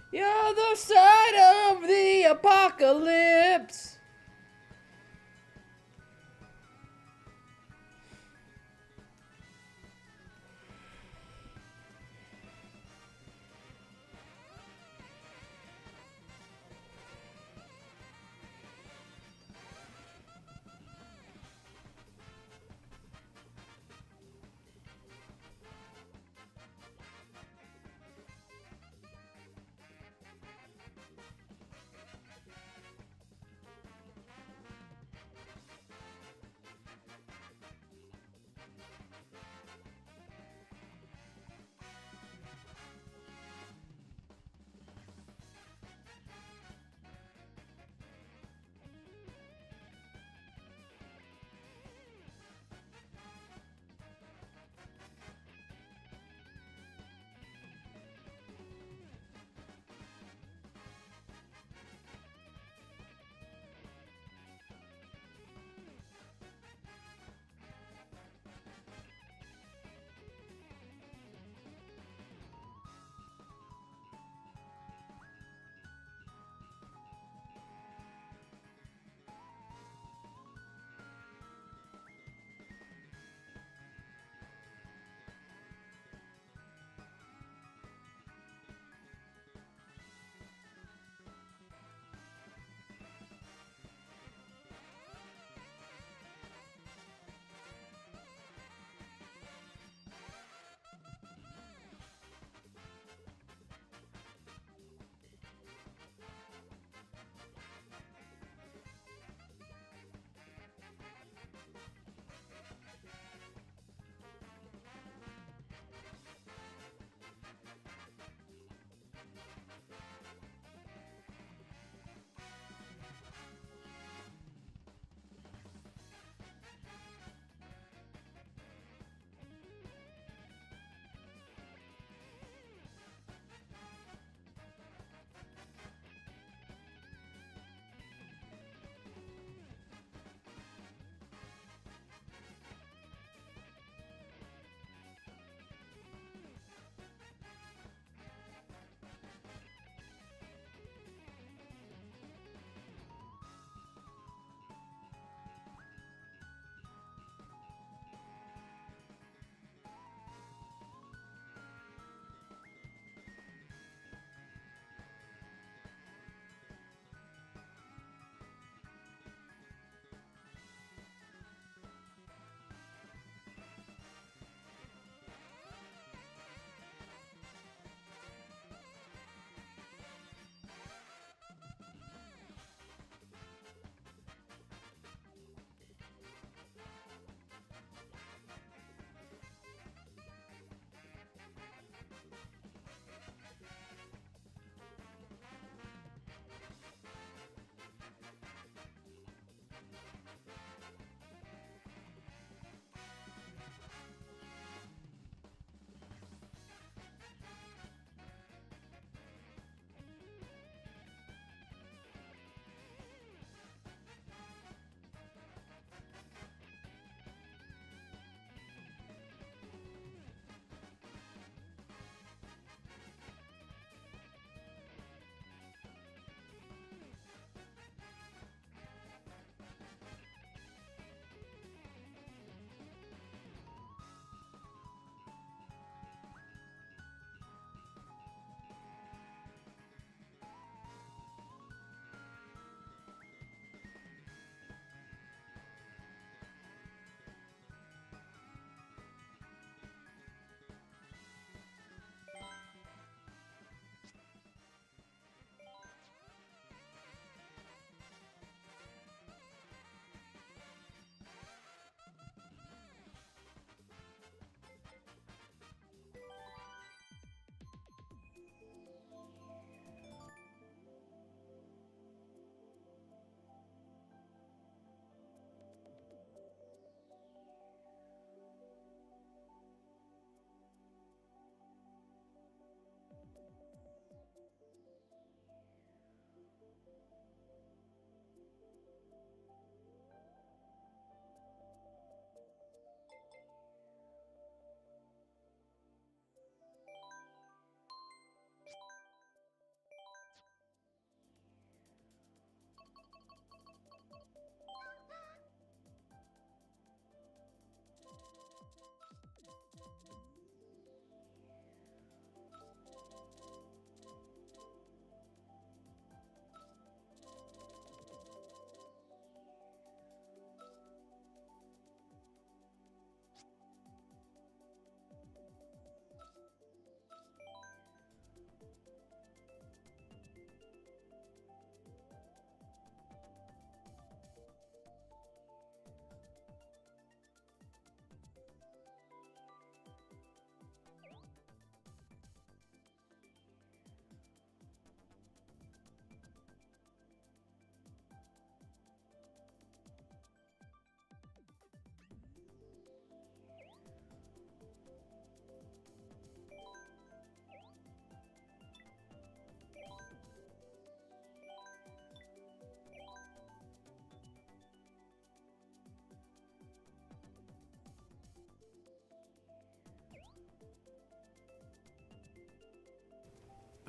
You're the side of the apocalypse.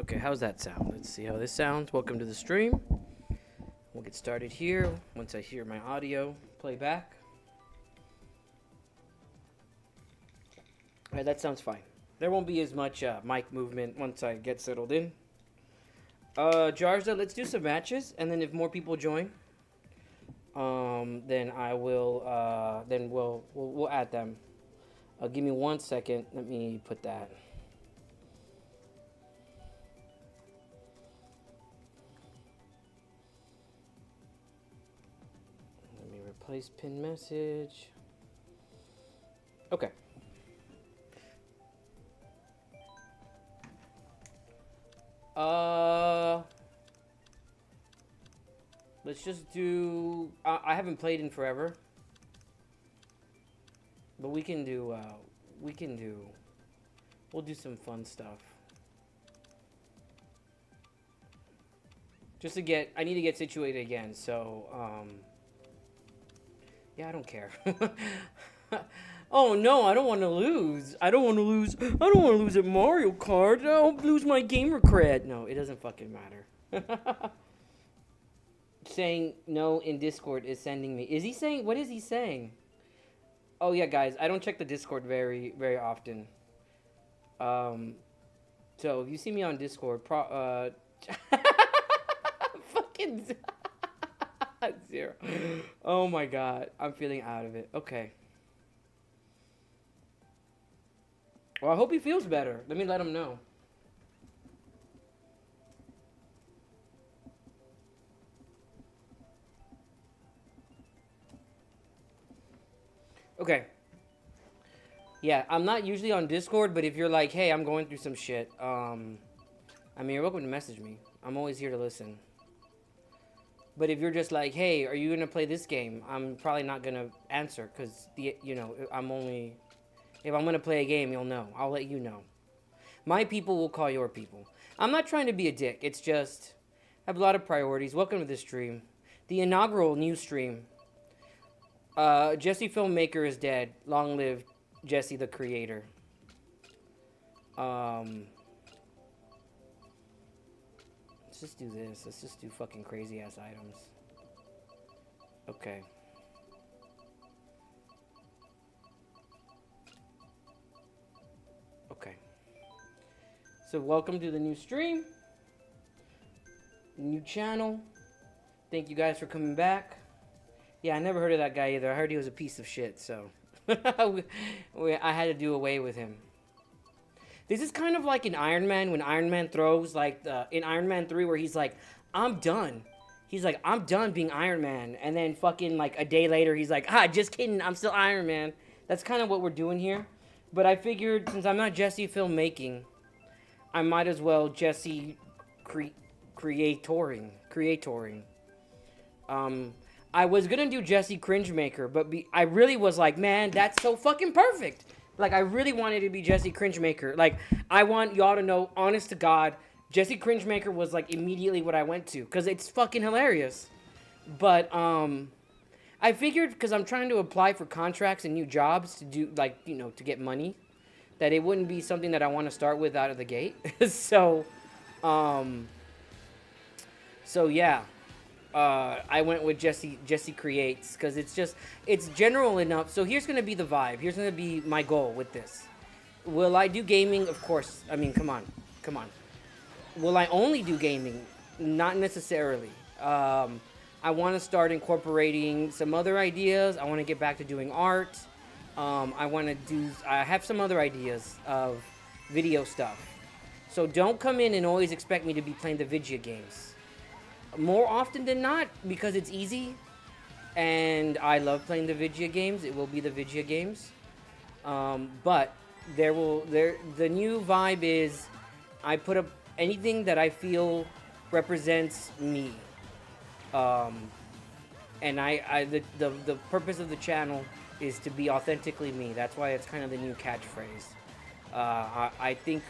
Okay, how's that sound? Let's see how this sounds. Welcome to the stream. We'll get started here once I hear my audio play back. Alright, that sounds fine. There won't be as much mic movement once I get settled in. Jarza, let's do some matches, and then if more people join, then I will, then we'll add them. Give me 1 second. Let me put that. Let me replace pin message. Okay. Let's just do. I haven't played in forever, but we can do. We'll do some fun stuff. Just to get. I need to get situated again. So, yeah, I don't care. Oh no, I don't want to lose. I don't want to lose. I don't want to lose at Mario Kart. I'll lose my gamer cred. No, it doesn't fucking matter. Saying no in Discord is sending me. Is he saying? What is he saying? Oh yeah, guys, I don't check the Discord very often. So if you see me on Discord, fucking 0. Oh my god, I'm feeling out of it. Okay. Well, I hope he feels better. Let me let him know. Okay. Yeah, I'm not usually on Discord, but if you're like, hey, I'm going through some shit, I mean, you're welcome to message me. I'm always here to listen. But if you're just like, hey, are you going to play this game? I'm probably not going to answer because, you know, I'm only... If I'm going to play a game, you'll know. I'll let you know. My people will call your people. I'm not trying to be a dick. It's just, I have a lot of priorities. Welcome to the stream. The inaugural new stream. Jesse Filmmaker is dead. Long live Jesse the Creator. Let's just do this. Let's just do fucking crazy ass items. Okay. Okay. So welcome to the new stream. New channel. Thank you guys for coming back. Yeah, I never heard of that guy either. I heard he was a piece of shit, so I had to do away with him. This is kind of like in Iron Man, when Iron Man throws, like, in Iron Man 3, where he's like, I'm done. He's like, I'm done being Iron Man. And then fucking, like, a day later, he's like, just kidding, I'm still Iron Man. That's kind of what we're doing here. But I figured, since I'm not Jesse Filmmaking, I might as well Jesse creatoring. I was gonna do Jesse Cringemaker, but I really was like, man, that's so fucking perfect. Like, I really wanted to be Jesse Cringemaker. Like, I want y'all to know, honest to God, Jesse Cringemaker was, like, immediately what I went to. Because it's fucking hilarious. But, I figured, because I'm trying to apply for contracts and new jobs to do, like, you know, to get money, that it wouldn't be something that I want to start with out of the gate. So yeah. I went with Jesse Creates, because it's general enough. So here's going to be the vibe. Here's going to be my goal with this. Will I do gaming? Of course. I mean, come on. Will I only do gaming? Not necessarily. I want to start incorporating some other ideas. I want to get back to doing art. I have some other ideas of video stuff. So don't come in and always expect me to be playing the video games. More often than not, because it's easy, and I love playing the video games. It will be the video games, but the new vibe is I put up anything that I feel represents me, and the purpose of the channel is to be authentically me. That's why it's kind of the new catchphrase. I think.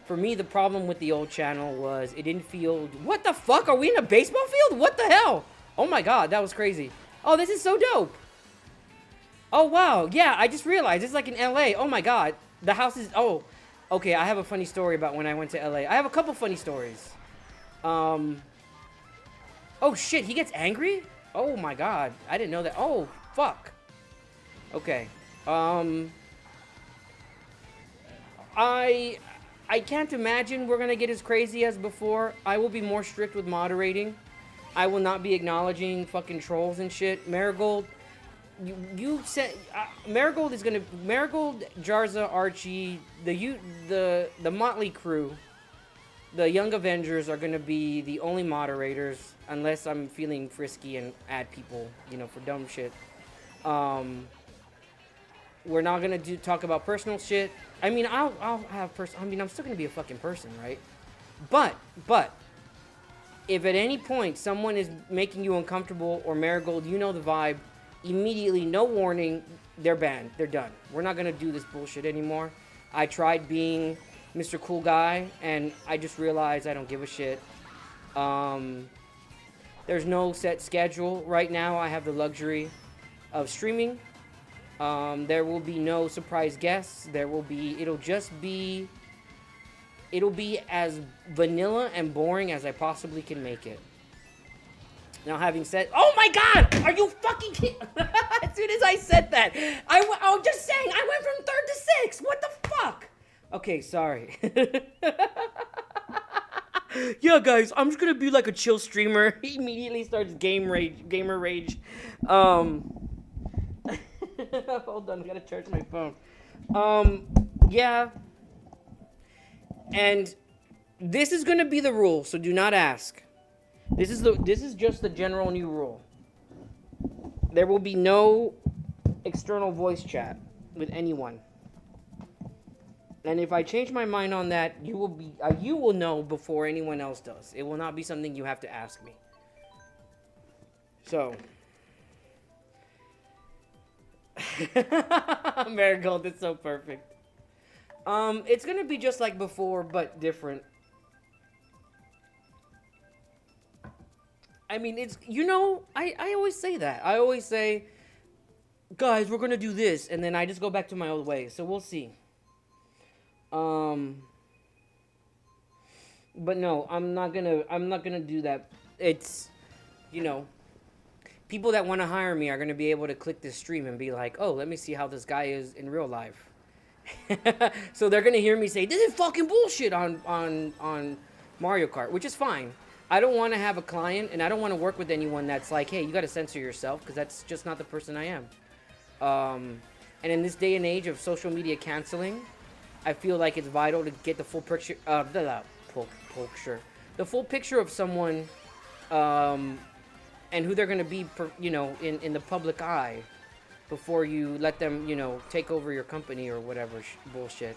For me, the problem with the old channel was it didn't feel... What the fuck? Are we in a baseball field? What the hell? Oh my god, that was crazy. Oh, this is so dope. Oh, wow. Yeah, I just realized. It's like in LA. Oh my god. The house is... Oh. Okay, I have a funny story about when I went to LA. I have a couple funny stories. Oh shit, he gets angry? Oh my god, I didn't know that. Oh, fuck. Okay. I can't imagine we're gonna get as crazy as before. I will be more strict with moderating. I will not be acknowledging fucking trolls and shit. Marigold, you said Marigold is gonna Marigold, Jarza, Archie, the Motley Crew, the Young Avengers are gonna be the only moderators unless I'm feeling frisky and add people, you know, for dumb shit. We're not gonna talk about personal shit. I mean, I'll have I mean, I'm still gonna be a fucking person, right? But if at any point someone is making you uncomfortable or Marigold, you know the vibe, immediately, no warning, they're banned. They're done. We're not gonna do this bullshit anymore. I tried being Mr. Cool Guy, and I just realized I don't give a shit. There's no set schedule. Right now, I have the luxury of streaming. There will be no surprise guests. It'll be as vanilla and boring as I possibly can make it. Now, having said, oh my god, are you fucking kidding? As soon as I said that, I'm just saying, I went from 3rd to 6th. What the fuck? Okay, sorry. Yeah, guys, I'm just gonna be like a chill streamer. He immediately starts gamer rage. Hold on, I gotta charge my phone. Yeah. And this is gonna be the rule, so do not ask. This is just the general new rule. There will be no external voice chat with anyone. And if I change my mind on that, you will know before anyone else does. It will not be something you have to ask me. So, Marigold, it's so perfect. It's gonna be just like before, but different. I mean, it's, you know, I always say that. I always say, guys, we're gonna do this, and then I just go back to my old ways. So we'll see. But no, I'm not gonna do that. It's, you know, people that want to hire me are gonna be able to click this stream and be like, oh, let me see how this guy is in real life. So they're gonna hear me say, this is fucking bullshit on Mario Kart, which is fine. I don't want to have a client, and I don't want to work with anyone that's like, hey, you got to censor yourself, because that's just not the person I am. And in this day and age of social media canceling, I feel like it's vital to get the full picture, the full picture of someone, and who they're going to be, you know, in the public eye, before you let them, you know, take over your company or whatever bullshit.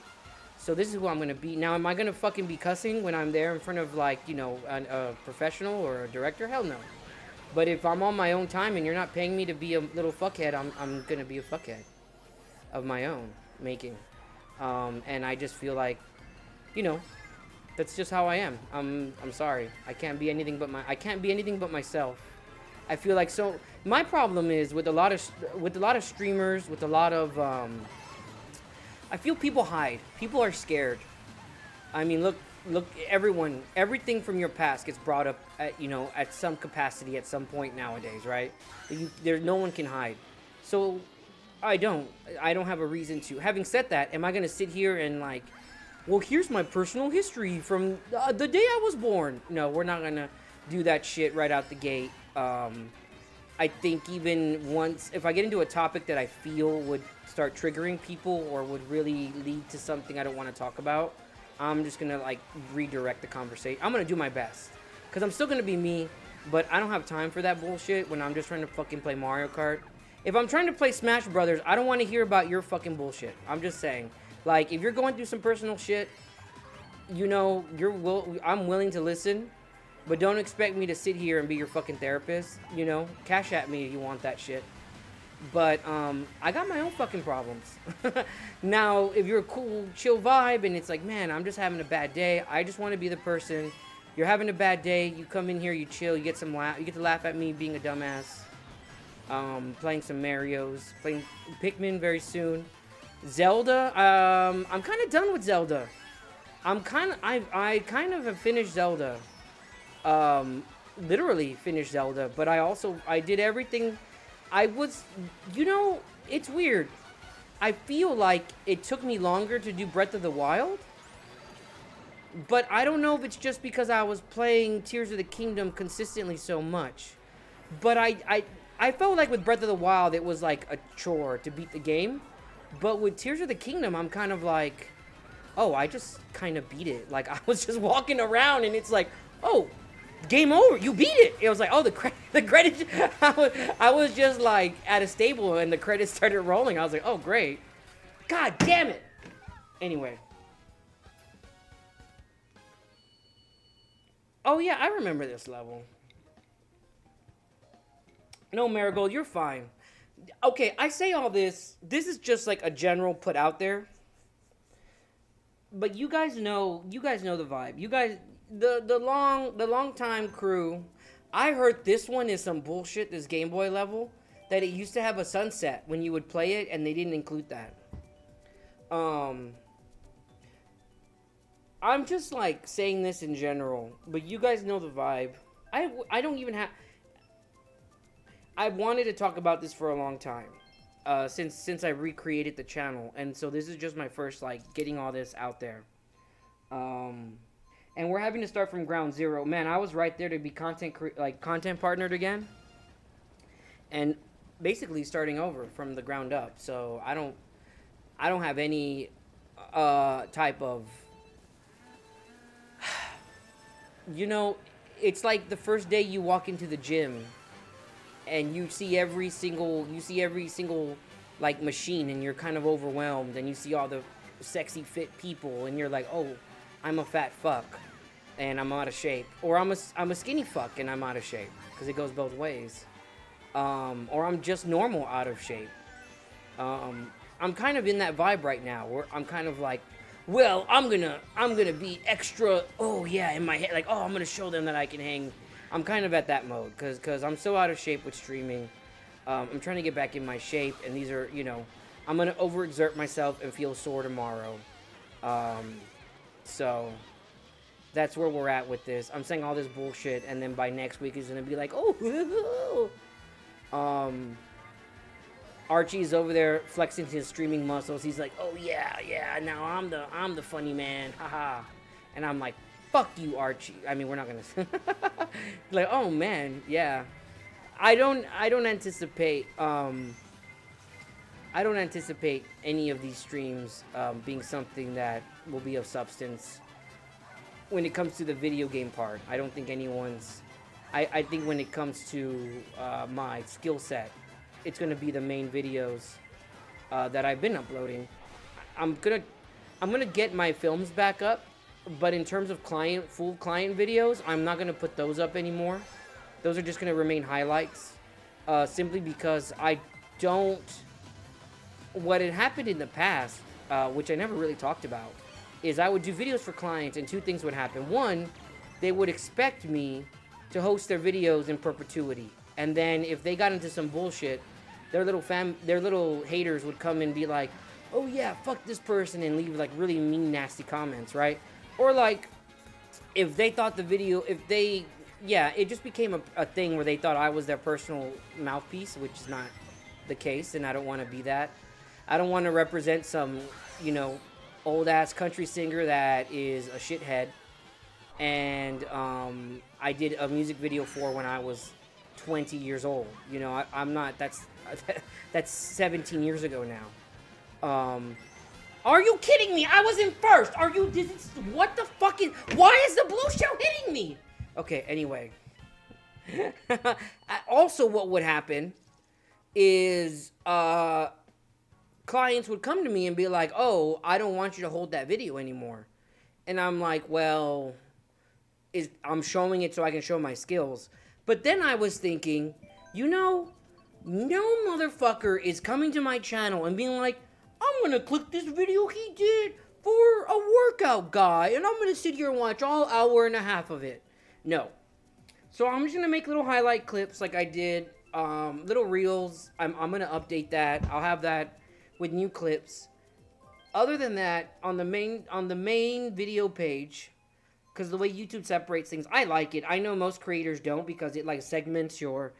So this is who I'm going to be. Now, am I going to fucking be cussing when I'm there in front of, like, you know, a professional or a director? Hell no. But if I'm on my own time and you're not paying me to be a little fuckhead, I'm going to be a fuckhead of my own making. And I just feel like, you know, that's just how I am. I'm sorry. I can't be anything but myself. I feel like, so my problem is with a lot of streamers, with a lot of I feel people hide. People are scared. I mean, look, everything from your past gets brought up at, you know, at some capacity at some point nowadays, right? No one can hide. So I don't have a reason to. Having said that, am I going to sit here and like, well, here's my personal history from the day I was born? No, we're not going to do that shit right out the gate. I think even once, if I get into a topic that I feel would start triggering people or would really lead to something I don't want to talk about, I'm just going to like redirect the conversation. I'm going to do my best, because I'm still going to be me, but I don't have time for that bullshit when I'm just trying to fucking play Mario Kart. If I'm trying to play Smash Brothers, I don't want to hear about your fucking bullshit. I'm just saying, like, if you're going through some personal shit, you know, I'm willing to listen. But don't expect me to sit here and be your fucking therapist, you know? Cash at me if you want that shit. But, I got my own fucking problems. Now, if you're a cool, chill vibe and it's like, man, I'm just having a bad day, I just want to be the person. You're having a bad day, you come in here, you chill, you get to laugh at me being a dumbass. Playing some Marios, playing Pikmin very soon. Zelda, I'm kind of done with Zelda. I kind of have finished Zelda. Um, Literally finished Zelda, but I did everything. I was, you know, it's weird. I feel like it took me longer to do Breath of the Wild, but I don't know if it's just because I was playing Tears of the Kingdom consistently so much. But I felt like with Breath of the Wild, it was like a chore to beat the game. But with Tears of the Kingdom, I'm kind of like, oh, I just kind of beat it. Like, I was just walking around and it's like, oh, game over. You beat it. It was like, oh, the credits. I was just like at a stable and the credits started rolling. I was like, oh, great. God damn it. Anyway. Oh, yeah, I remember this level. No, Marigold, you're fine. Okay, I say all this. This is just like a general put out there. But you guys know the vibe. You guys, the long time crew. I heard this one is some bullshit. This Game Boy level that it used to have a sunset when you would play it, and they didn't include that. I'm just like saying this in general, but you guys know the vibe. I don't even have. I wanted to talk about this for a long time, since I recreated the channel, and so this is just my first like getting all this out there. And we're having to start from ground zero. Man, I was right there to be content partnered again, and basically starting over from the ground up. So I don't have any type of, you know, it's like the first day you walk into the gym and you see every single like machine and you're kind of overwhelmed, and you see all the sexy fit people and you're like, oh, I'm a fat fuck and I'm out of shape, or I'm a skinny fuck and I'm out of shape, because it goes both ways. Or I'm just normal out of shape. I'm kind of in that vibe right now where I'm kind of like, well, I'm gonna be extra, oh yeah, in my head, like, oh, I'm gonna show them that I can hang. I'm kind of at that mode because I'm so out of shape with streaming. I'm trying to get back in my shape, and these are, you know, I'm gonna overexert myself and feel sore tomorrow. So that's where we're at with this. I'm saying all this bullshit, and then by next week is gonna be like, oh, Archie's over there flexing his streaming muscles. He's like, oh yeah, now I'm the funny man, haha. And I'm like, fuck you, Archie. I mean, we're not gonna like, oh man, yeah. I don't anticipate any of these streams being something that will be of substance when it comes to the video game part. I don't think anyone's. I think when it comes to my skill set, it's gonna be the main videos that I've been uploading. I'm gonna get my films back up, but in terms of full client videos, I'm not gonna put those up anymore. Those are just gonna remain highlights, simply because I don't. What had happened in the past, which I never really talked about, is I would do videos for clients, and two things would happen. One, they would expect me to host their videos in perpetuity, and then if they got into some bullshit, their little haters would come and be like, oh yeah, fuck this person, and leave like really mean, nasty comments, right? Or like, if they thought the video, it just became a thing where they thought I was their personal mouthpiece, which is not the case, and I don't want to be that. I don't want to represent some, you know, old ass country singer that is a shithead, and I did a music video for when I was 20 years old. You know, I'm not. That's 17 years ago now. Are you kidding me? I was in first. What the fucking? Why is the blue shell hitting me? Okay. Anyway. Also, what would happen is clients would come to me and be like, oh, I don't want you to hold that video anymore. And I'm like, well, I'm showing it so I can show my skills. But then I was thinking, you know, no motherfucker is coming to my channel and being like, I'm gonna click this video he did for a workout guy, and I'm gonna sit here and watch all hour and a half of it. No. So I'm just gonna make little highlight clips like I did, little reels. I'm gonna update that. I'll have that with new clips. Other than that, on the main video page, because the way YouTube separates things, I like it. I know most creators don't because it like segments your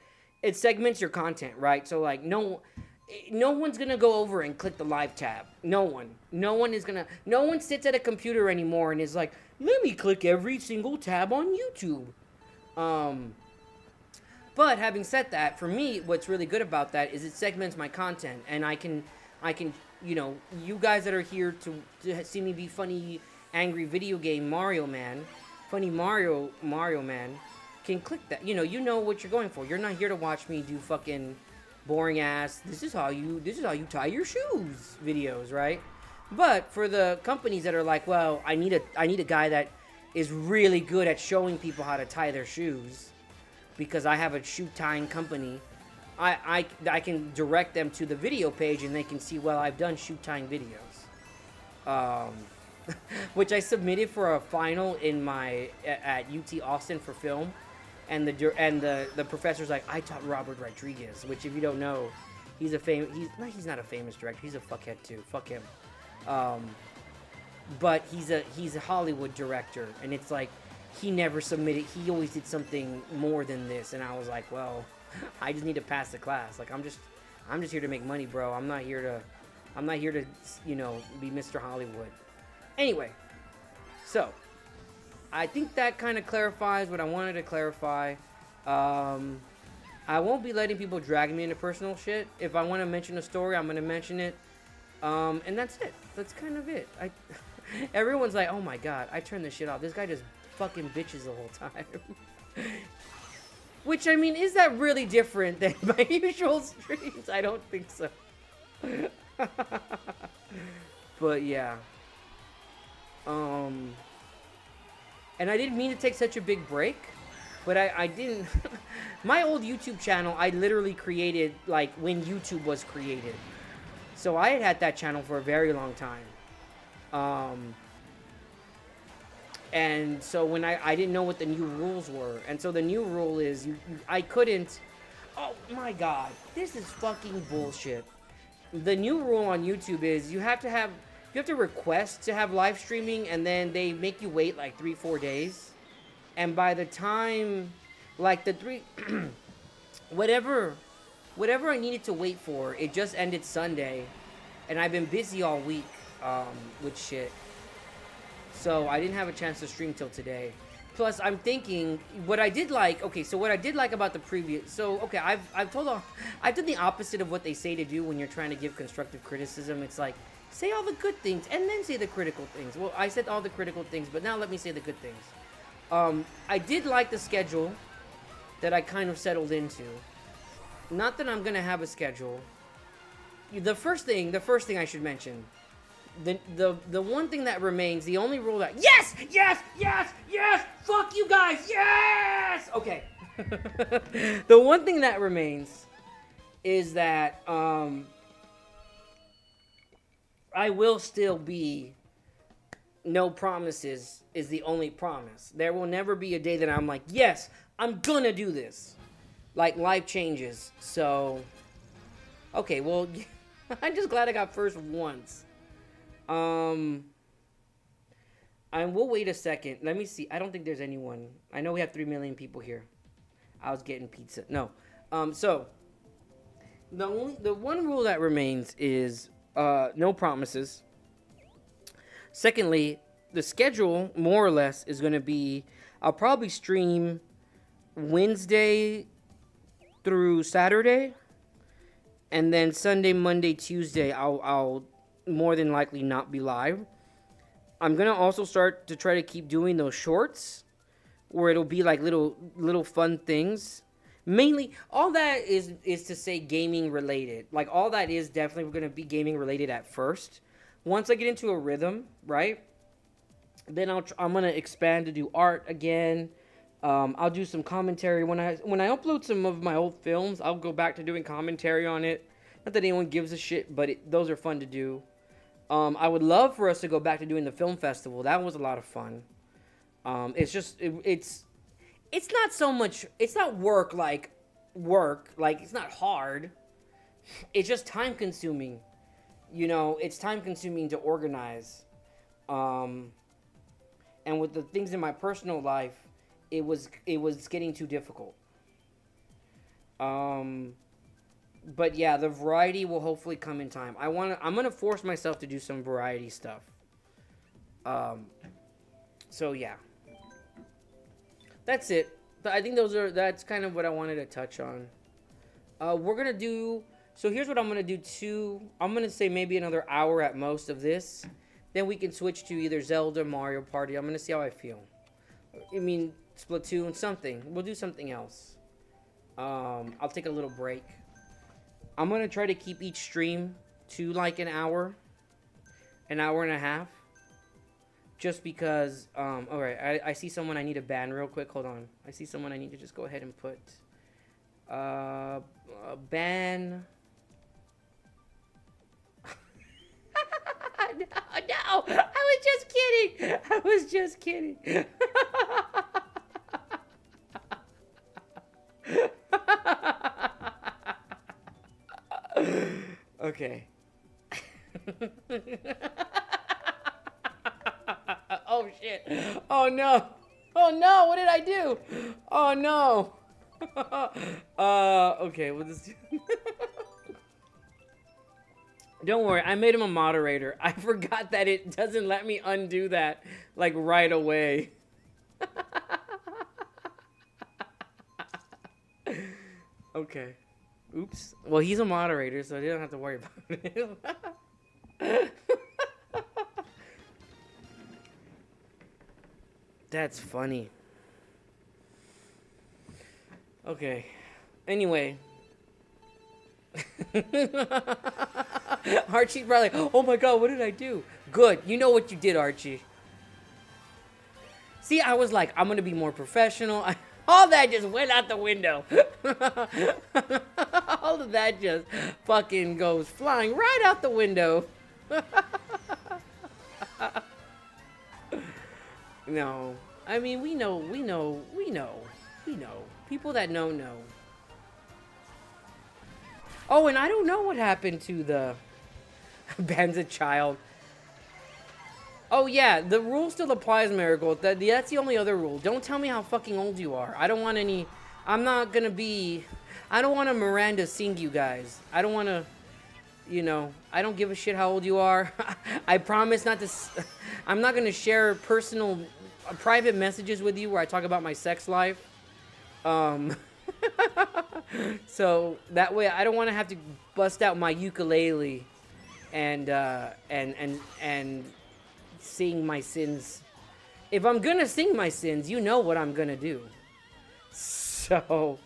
content, right? So like no one's gonna go over and click the live tab. No one sits at a computer anymore and is like, let me click every single tab on YouTube. Um, but having said that, for me, what's really good about that is it segments my content, and I can, you guys that are here to see me be funny, angry video game Mario Man, funny Mario Man, can click that. You know what you're going for. You're not here to watch me do fucking boring ass. This is how you tie your shoes videos, right? But for the companies that are like, well, I need a guy that is really good at showing people how to tie their shoes because I have a shoe tying company. I can direct them to the video page and they can see, well, I've done shoe tying videos, um, which I submitted for a final at UT Austin for film, and the professor's like, I taught Robert Rodriguez, which if you don't know, he's not a famous director, he's a fuckhead too. Fuck him. But he's a Hollywood director, and it's like he never submitted. He always did something more than this, and I was like, well, I just need to pass the class. Like I'm just here to make money, bro. I'm not here to be Mr. Hollywood. Anyway, so I think that kind of clarifies what I wanted to clarify. I won't be letting people drag me into personal shit. If I want to mention a story, I'm gonna mention it. And that's it. That's kind of it. Everyone's like, oh my god, I turned this shit off. This guy just fucking bitches the whole time. Which, I mean, is that really different than my usual streams? I don't think so. But yeah. And I didn't mean to take such a big break, but I didn't. My old YouTube channel, I literally created like when YouTube was created. So I had that channel for a very long time. And so when I didn't know what the new rules were. And so the new rule is I couldn't. Oh my god, this is fucking bullshit. The new rule on YouTube is you have to request to have live streaming, and then they make you wait like 3-4 days. And by the time like whatever I needed to wait for, it just ended Sunday, and I've been busy all week with shit. So I didn't have a chance to stream till today. Plus, I'm thinking what I did like. Okay, so what I did like about the previous. So okay, I've done the opposite of what they say to do when you're trying to give constructive criticism. It's like say all the good things and then say the critical things. Well, I said all the critical things, but now let me say the good things. I did like the schedule that I kind of settled into. Not that I'm gonna have a schedule. The first thing I should mention. The one thing that remains, the only rule that yes, fuck you guys, yes. Okay. The one thing that remains is that I will still be. No promises is the only promise. There will never be a day that I'm like, yes, I'm gonna do this. Like life changes. So, okay, well, I'm just glad I got first once. I will wait a second. Let me see. I don't think there's anyone. I know we have 3 million people here. I was getting pizza. No. So the one rule that remains is no promises. Secondly, the schedule more or less is going to be I'll probably stream Wednesday through Saturday, and then Sunday, Monday, Tuesday I'll more than likely not be live. I'm gonna also start to try to keep doing those shorts where it'll be like little fun things. Mainly, all that is to say gaming related. Like all that is definitely gonna be gaming related at first. Once I get into a rhythm, right? Then I'm gonna expand to do art again. I'll do some commentary when I upload some of my old films. I'll go back to doing commentary on it. Not that anyone gives a shit, but those are fun to do. I would love for us to go back to doing the film festival. That was a lot of fun. It's just it's not so much. It's not work. Like it's not hard. It's just time consuming. you know, it's time consuming to organize. Um, and with the things in my personal life, it was getting too difficult. Um, but yeah, the variety will hopefully come in time. I'm gonna force myself to do some variety stuff. Um, so yeah, that's it. I think that's kind of what I wanted to touch on. We're gonna do. So here's what I'm gonna do too. I'm gonna say maybe another hour at most of this. Then we can switch to either Zelda, Mario Party. I'm gonna see how I feel. I mean, Splatoon, something. We'll do something else. I'll take a little break. I'm gonna try to keep each stream to like an hour and a half. Just because, alright, I see someone I need to ban real quick. Hold on. I see someone I need to just go ahead and put, ban. No, I was just kidding. I was just kidding. Okay. Oh shit. Oh no. Oh no, what did I do? Oh no. Okay, we'll just Don't worry, I made him a moderator. I forgot that it doesn't let me undo that like right away. Okay. Oops. Well, he's a moderator, so you don't have to worry about it. That's funny. Okay. Anyway. Archie's probably like, oh my god, what did I do? Good. You know what you did, Archie. See, I was like, I'm going to be more professional. All that just went out the window. All of that just fucking goes flying right out the window. No. I mean, we know. People that know. Oh, and I don't know what happened to the Ben's a child. Oh, yeah, the rule still applies, Marigold. That's the only other rule. Don't tell me how fucking old you are. I don't want any... I'm not gonna be... I don't want to Miranda sing you guys. I don't want to... You know, I don't give a shit how old you are. I promise not to... I'm not gonna share personal... private messages with you where I talk about my sex life. So, that way I don't want to have to bust out my ukulele and sing my sins. If I'm gonna sing my sins, you know what I'm gonna do. So,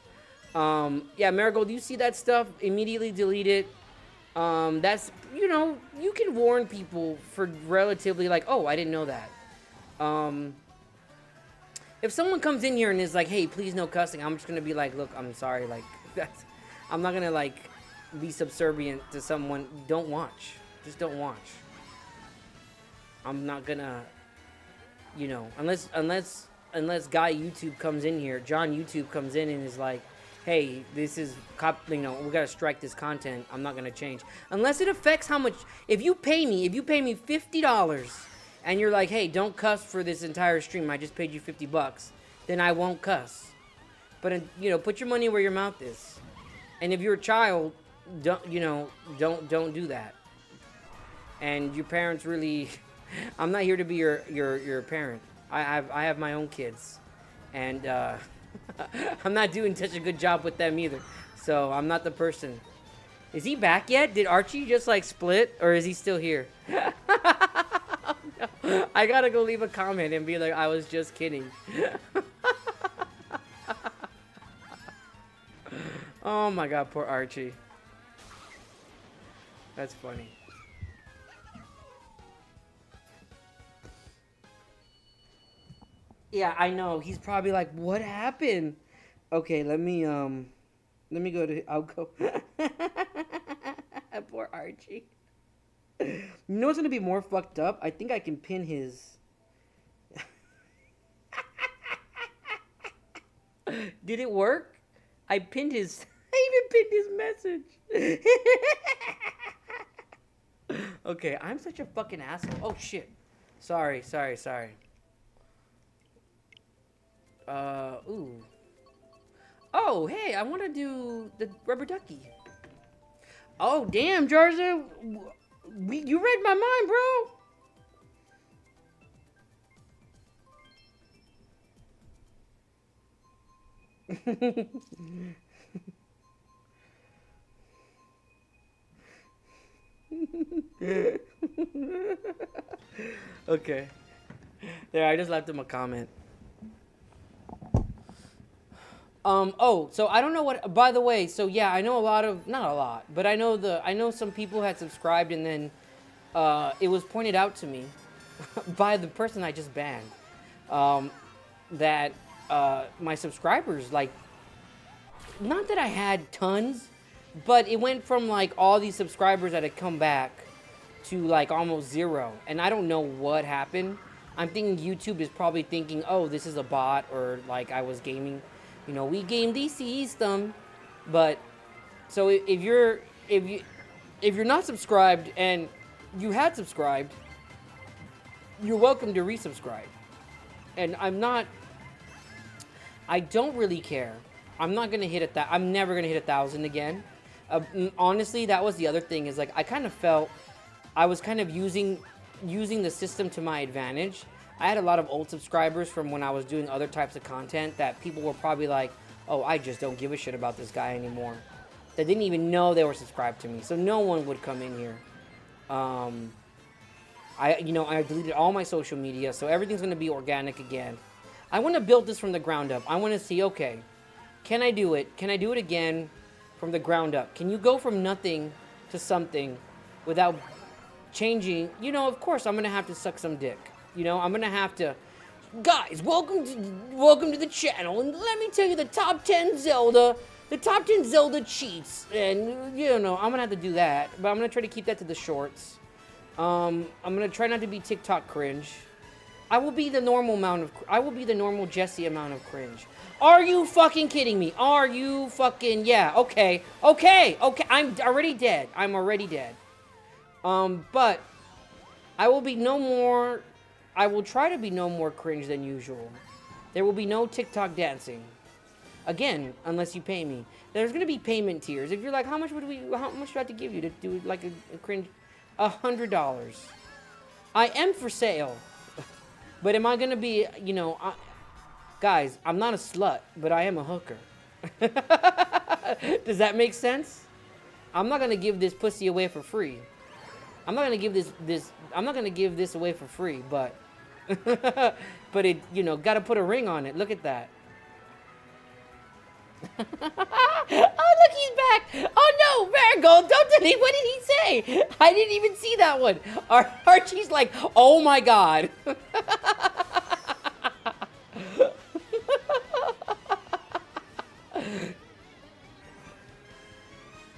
yeah, Marigold, you see that stuff, immediately delete it. That's, you know, you can warn people for relatively like, oh, I didn't know that. If someone comes in here and is like, hey, please no cussing, I'm just gonna be like, look, I'm sorry, like, that's, I'm not gonna like be subservient to someone. Don't watch. Just don't watch. I'm not gonna, you know, unless guy YouTube comes in here, John YouTube comes in and is like, hey, this is, you know, we gotta strike this content. I'm not gonna change unless it affects how much. If you pay me $50 and you're like, hey, don't cuss for this entire stream, I just paid you $50, then I won't cuss. But you know, put your money where your mouth is. And if you're a child, don't don't do that. And your parents really. I'm not here to be your parent. I have my own kids, and I'm not doing such a good job with them either. So I'm not the person. Is he back yet? Did Archie just like split, or is he still here? Oh, no. I gotta go leave a comment and be like, I was just kidding. Oh my god, poor Archie. That's funny. Yeah, I know. He's probably like, what happened? Okay, let me go to, I'll go. Poor Archie. You know what's gonna be more fucked up? I think I can pin his. Did it work? I even pinned his message. Okay, I'm such a fucking asshole. Oh shit. Sorry. Ooh. Oh, hey, I want to do the rubber ducky. Oh, damn, Jarza. You read my mind, bro. Okay. There, I just left him a comment. Oh, so I don't know what, by the way, so yeah, I know a lot of, not a lot, but I know some people had subscribed and then, it was pointed out to me by the person I just banned, that, my subscribers, like, not that I had tons, but it went from, like, all these subscribers that had come back to, like, almost zero, and I don't know what happened. I'm thinking YouTube is probably thinking, oh, this is a bot, or, like, I was gaming. You know, we game DC system, but so if you're not subscribed and you had subscribed, you're welcome to resubscribe. And I don't really care. I'm not gonna hit that. I'm never gonna hit 1,000 again. Honestly, that was the other thing. Is like I kind of felt I was kind of using the system to my advantage. I had a lot of old subscribers from when I was doing other types of content that people were probably like, oh, I just don't give a shit about this guy anymore. They didn't even know they were subscribed to me. So no one would come in here. I deleted all my social media, so everything's going to be organic again. I want to build this from the ground up. I want to see, okay, can I do it? Can I do it again from the ground up? Can you go from nothing to something without changing? You know, of course, I'm going to have to suck some dick. You know, I'm gonna have to, guys. Welcome to the channel, and let me tell you the top 10 Zelda cheats. And you know, I'm gonna have to do that, but I'm gonna try to keep that to the shorts. I'm gonna try not to be TikTok cringe. I will be the normal Jesse amount of cringe. Are you fucking kidding me? Are you fucking, yeah? Okay. I'm already dead. But I will be no more. I will try to be no more cringe than usual. There will be no TikTok dancing. Again, unless you pay me. There's gonna be payment tiers. If you're like, how much do I have to give you to do like a cringe? $100. I am for sale. But am I gonna be, you know, guys, I'm not a slut, but I am a hooker. Does that make sense? I'm not gonna give this pussy away for free. I'm not gonna give this away for free, but but it, you know, gotta put a ring on it. Look at that. Oh, look, he's back. Oh no, Marigold, don't delete. What did he say? I didn't even see that one. Archie's like, oh my god.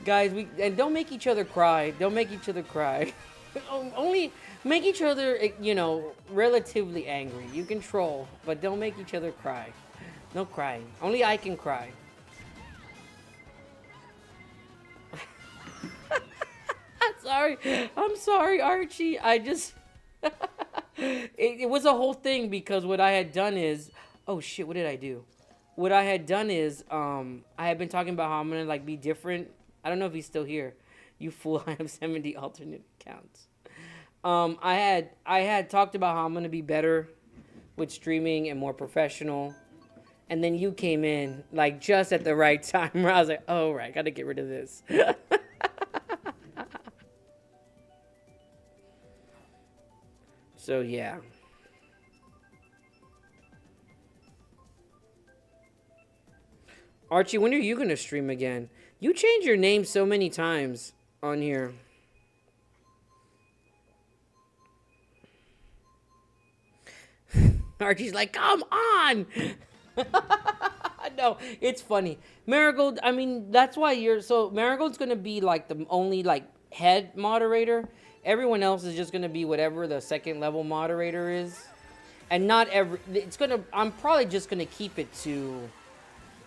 Guys, and don't make each other cry. Don't make each other cry. Only make each other, you know, relatively angry. You can troll, but don't make each other cry. No crying. Only I can cry. I'm sorry, Archie. I just... it was a whole thing because what I had done is... Oh, shit, what did I do? What I had done is, I had been talking about how I'm gonna, like, be different. I don't know if he's still here. You fool, I have 70 alternate accounts. I had talked about how I'm gonna be better with streaming and more professional. And then you came in, like, just at the right time where I was like, oh, right, gotta get rid of this. So, yeah. Archie, when are you gonna stream again? You change your name so many times on here. Archie's like, come on! No, it's funny. Marigold, I mean, that's why Marigold's gonna be, like, the only, like, head moderator. Everyone else is just gonna be whatever the second level moderator is. And not I'm probably just gonna keep it to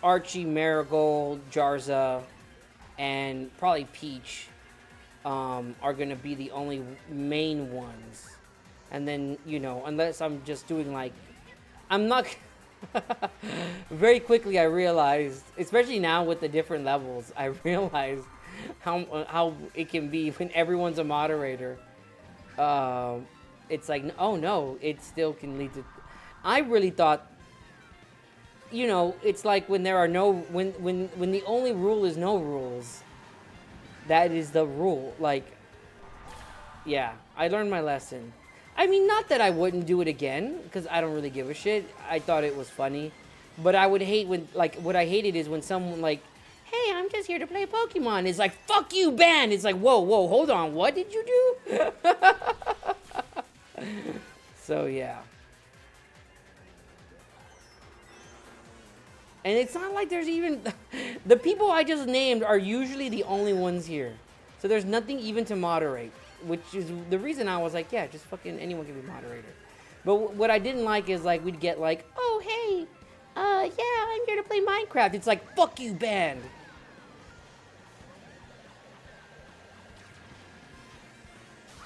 Archie, Marigold, Jarza, and probably Peach. are gonna be the only main ones. And then, unless I'm just doing like, I'm not. Very quickly, I realized, especially now with the different levels, I realized how it can be when everyone's a moderator. It's like, oh no, it still can lead to. I really thought, it's like when there are no when the only rule is no rules. That is the rule. Like, yeah, I learned my lesson. I mean, not that I wouldn't do it again, because I don't really give a shit. I thought it was funny. But I would hate when, like, what I hated is when someone, like, hey, I'm just here to play Pokemon. It's like, fuck you, ban. It's like, whoa, hold on. What did you do? So, yeah. And it's not like there's even... The people I just named are usually the only ones here. So there's nothing even to moderate. Which is the reason I was like, yeah, just fucking anyone can be moderator. But what I didn't like is, like, we'd get like, oh, hey, yeah, I'm here to play Minecraft. It's like, fuck you, band.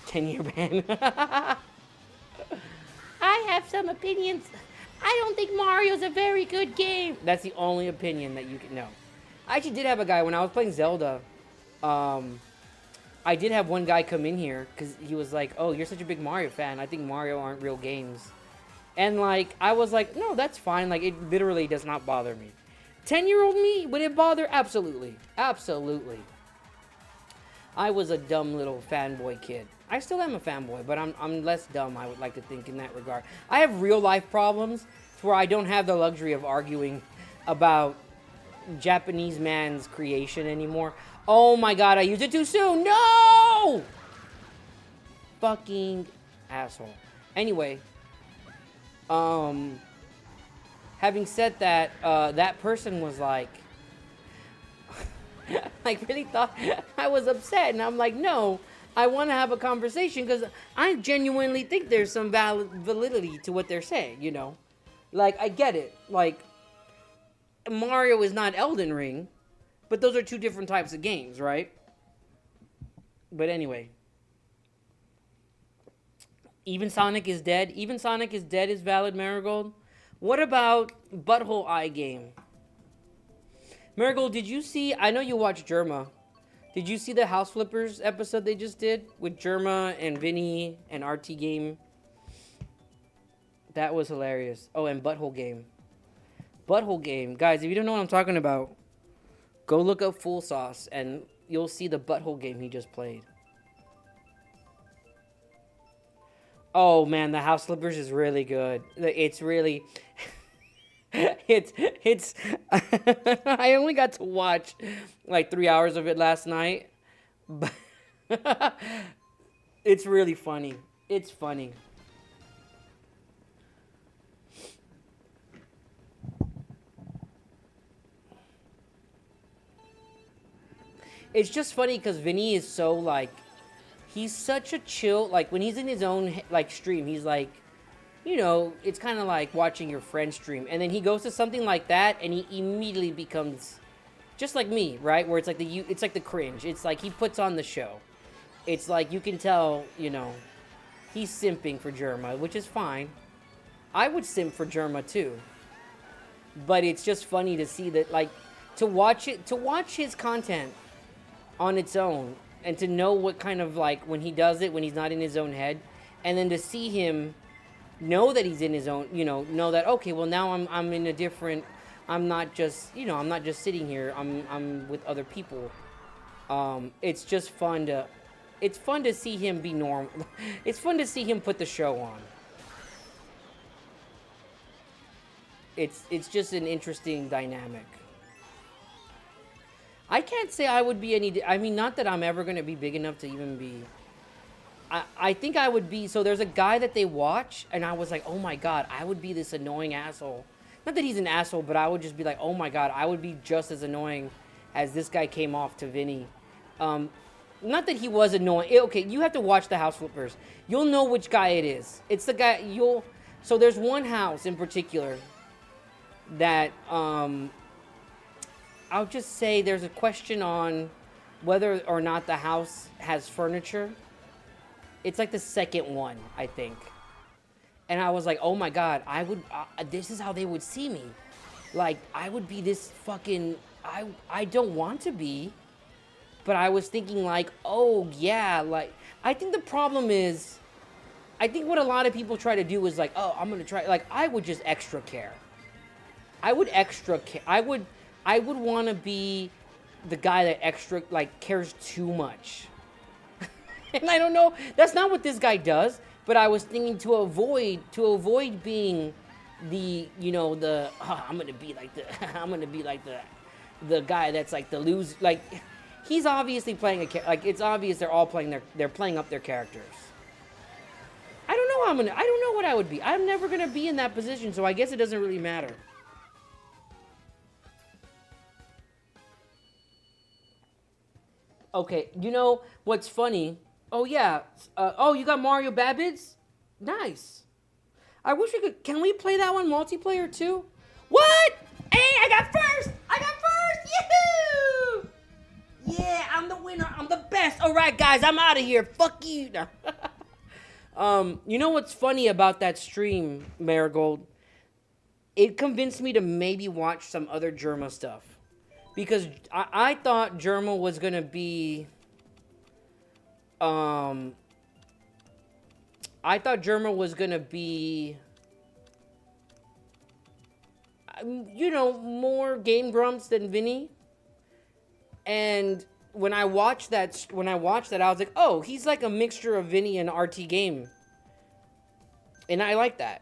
Ten-year ban. I have some opinions. I don't think Mario's a very good game. That's the only opinion that you can know. I actually did have a guy when I was playing Zelda. I did have one guy come in here because he was like, oh, you're such a big Mario fan. I think Mario aren't real games. And, like, I was like, no, that's fine. Like, it literally does not bother me. 10-year-old me, would it bother? Absolutely. Absolutely. I was a dumb little fanboy kid. I still am a fanboy, but I'm less dumb, I would like to think, in that regard. I have real-life problems where I don't have the luxury of arguing about Japanese man's creation anymore. Oh my god, I used it too soon. No! Fucking asshole. Anyway, having said that, that person was like, like, really thought I was upset, and I'm like, no, I want to have a conversation because I genuinely think there's some validity to what they're saying, Like, I get it. Like, Mario is not Elden Ring. But those are two different types of games, right? But anyway. Even Sonic is dead. Even Sonic is dead is valid, Marigold. What about Butthole Eye Game? Marigold, did you see... I know you watched Germa. Did you see the House Flippers episode they just did? With Germa and Vinny and RT Game? That was hilarious. Oh, and Butthole Game. Butthole Game. Guys, if you don't know what I'm talking about... Go look up Full Sauce, and you'll see the Butthole Game he just played. Oh, man, the House Slippers is really good. It's really... it's... I only got to watch, like, 3 hours of it last night. But it's really funny. It's funny. It's just funny because Vinny is so, like, he's such a chill, like, when he's in his own, like, stream, he's like, it's kind of like watching your friend stream. And then he goes to something like that, and he immediately becomes just like me, right? Where it's like it's like the cringe. It's like he puts on the show. It's like you can tell, he's simping for Germa, which is fine. I would simp for Germa, too. But it's just funny to see that, like, to watch his content on its own, and to know what kind of, like, when he does it, when he's not in his own head, and then to see him know that he's in his own, know that, okay, well, now I'm in a different, I'm not just sitting here, I'm with other people. It's just fun to see him be normal. It's fun to see him put the show on. It's just an interesting dynamic. I can't say I would be any... I mean, not that I'm ever going to be big enough to even be... I think I would be... So there's a guy that they watch, and I was like, oh my god, I would be this annoying asshole. Not that he's an asshole, but I would just be like, oh my god, I would be just as annoying as this guy came off to Vinny. Not that he was annoying. Okay, you have to watch the House Flippers. You'll know which guy it is. It's the guy... So there's one house in particular that... I'll just say there's a question on whether or not the house has furniture. It's like the second one, I think. And I was like, oh my God, this is how they would see me. Like, I would be this fucking, I don't want to be. But I was thinking like, oh yeah, like, I think the problem is, I think what a lot of people try to do is like, oh, I'm gonna try, like, I would just extra care. I would extra care. I would want to be the guy that extra, like, cares too much. And I don't know, that's not what this guy does, but I was thinking to avoid being the, you know, the, oh, I'm gonna be like the guy that's like the lose, like, he's obviously playing like, it's obvious they're all playing they're playing up their characters. I don't know I don't know what I would be. I'm never gonna be in that position, so I guess it doesn't really matter. Okay, you know what's funny? Oh yeah, oh, you got Mario Babbids? Nice. I wish we could. Can we play that one multiplayer too? What? Hey, I got first! I got first! Yahoo! Yeah, I'm the winner. I'm the best. All right, guys, I'm out of here. Fuck you. No. You know what's funny about that stream, Marigold? It convinced me to maybe watch some other Germa stuff. Because I thought Germa was gonna be, I thought Germa was gonna be, you know, more Game Grumps than Vinny. And when I watched that, I was like, oh, he's like a mixture of Vinny and RT Game. And I like that.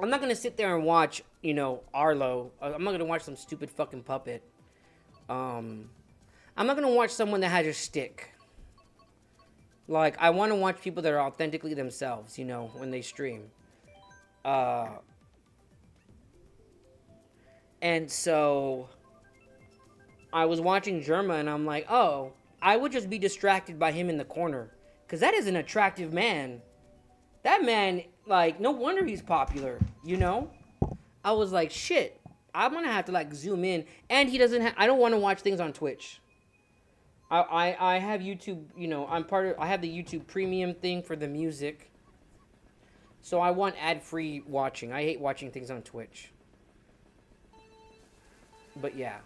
I'm not gonna sit there and watch, you know, Arlo. I'm not gonna watch some stupid fucking puppet. I'm not gonna watch someone that has a shtick. Like, I want to watch people that are authentically themselves, you know, when they stream. And so I was watching Germa and I'm like, oh, I would just be distracted by him in the corner. Because that is an attractive man. That man, like, no wonder he's popular, you know? I was like, shit, I'm going to have to, like, zoom in. And he doesn't I don't want to watch things on Twitch. I have YouTube, you know, I have the YouTube premium thing for the music. So I want ad-free watching. I hate watching things on Twitch. But yeah.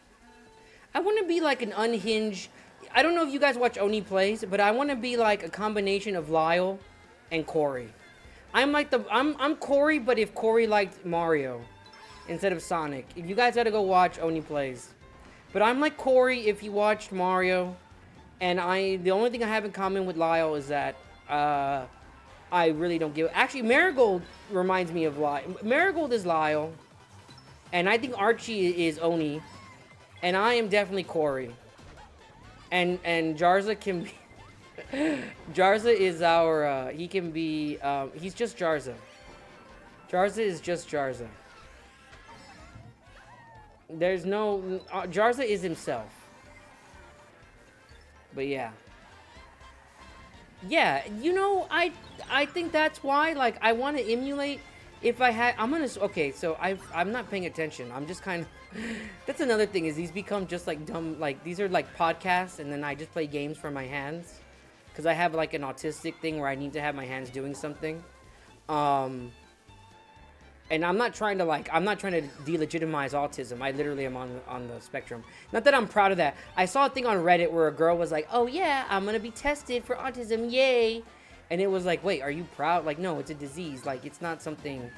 I want to be like an unhinged, I don't know if you guys watch Oni Plays, but I want to be like a combination of Lyle and Corey. I'm like I'm Corey, but if Corey liked Mario instead of Sonic. You guys gotta go watch Oni Plays. But I'm like Corey if you watched Mario. And the only thing I have in common with Lyle is that I really don't give. Actually, Marigold reminds me of Lyle. Marigold is Lyle, and I think Archie is Oni, and I am definitely Corey. And Jarza can be. Jarza is our. He can be. He's just Jarza. Jarza is just Jarza. There's no. Jarza is himself. But yeah. Yeah, you know, I think that's why, like, I want to emulate. If I had, okay, so I'm not paying attention. I'm just kind of, that's another thing, is these become just like dumb, like, these are like podcasts, and then I just play games from my hands. Because I have like an autistic thing where I need to have my hands doing something. And I'm not trying to delegitimize autism. I literally am on the spectrum. Not that I'm proud of that. I saw a thing on Reddit where a girl was like, oh yeah, I'm gonna be tested for autism, yay. And it was like, wait, are you proud? Like, no, it's a disease. Like, it's not something,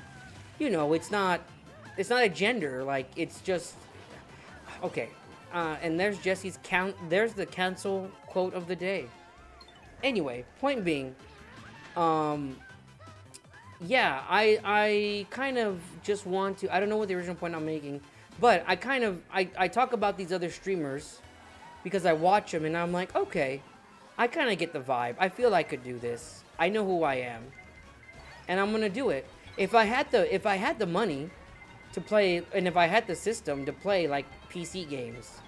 you know, it's not a gender. Like, it's just, okay. And there's Jesse's there's the cancel quote of the day. Anyway, point being, yeah, I kind of just want to, I don't know what the original point I'm making, but I talk about these other streamers because I watch them and I'm like, okay, I kind of get the vibe. I feel I could do this. I know who I am, and I'm gonna do it. If I had the money to play, and if I had the system to play like PC games